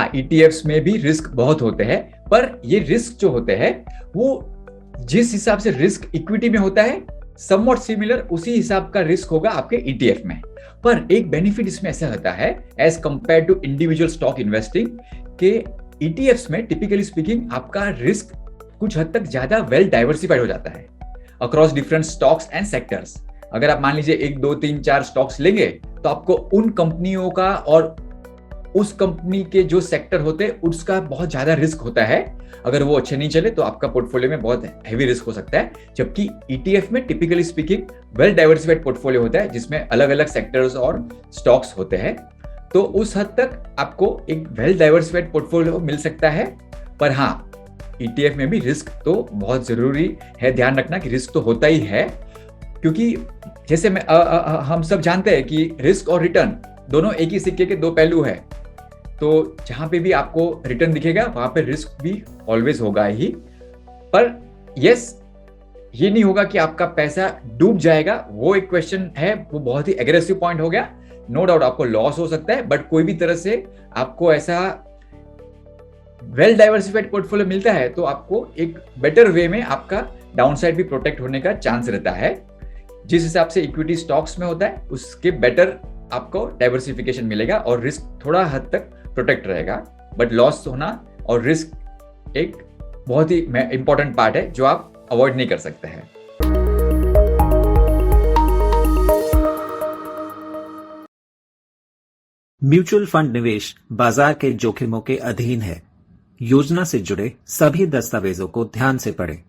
हाँ, ईटीएफ्स में भी रिस्क बहुत होते हैं, पर ये रिस्क जो होते हैं वो जिस हिसाब से रिस्क इक्विटी में होता है समवॉट सिमिलर उसी हिसाब का रिस्क होगा आपके ईटीएफ में। पर एक बेनिफिट इसमें ऐसा होता है as compare to individual stock investing के ईटीएफ्स में टिपिकली स्पीकिंग आपका रिस्क कुछ हद तक ज्यादा वेल डाइवर्सिफाइड हो जाता है across different stocks and sectors. अगर आप मान लीजिए 1 2 3 4 स्टॉक्स लेंगे तो आपको उन कंपनियों का और उस कंपनी के जो सेक्टर होते हैं उसका बहुत ज्यादा रिस्क होता है। अगर वो अच्छे नहीं चले तो आपका पोर्टफोलियो में बहुत हैवी रिस्क हो सकता है, जबकि ईटीएफ में typically speaking well diversified portfolio होता है जिसमें अलग अलग सेक्टर्स और स्टॉक्स होते हैं। तो उस हद तक आपको एक वेल डाइवर्सिफाइड पोर्टफोलियो मिल सकता है। पर हाँ, ईटीएफ में भी रिस्क तो बहुत जरूरी है, ध्यान रखना कि रिस्क तो होता ही है, क्योंकि जैसे हम सब जानते हैं कि रिस्क और रिटर्न दोनों एक ही सिक्के के दो पहलू है। तो जहां पे भी आपको रिटर्न दिखेगा वहां पे रिस्क भी ऑलवेज होगा ही। पर यस, ये नहीं होगा कि आपका पैसा डूब जाएगा, वो एक क्वेश्चन है, वो बहुत ही एग्रेसिव पॉइंट हो गया। नो डाउट आपको लॉस हो सकता है, बट कोई भी तरह से आपको ऐसा वेल डाइवर्सिफाइड पोर्टफोलियो मिलता है तो आपको एक बेटर वे में आपका डाउनसाइड भी प्रोटेक्ट होने का चांस रहता है। जिस हिसाब से इक्विटी स्टॉक्स में होता है उसके बेटर आपको डाइवर्सिफिकेशन मिलेगा और रिस्क थोड़ा हद तक प्रोटेक्ट रहेगा। बट लॉस होना और रिस्क एक बहुत ही इंपॉर्टेंट पार्ट है जो आप अवॉइड नहीं कर सकते हैं। म्यूचुअल फंड निवेश बाजार के जोखिमों के अधीन है। योजना से जुड़े सभी दस्तावेजों को ध्यान से पढ़ें।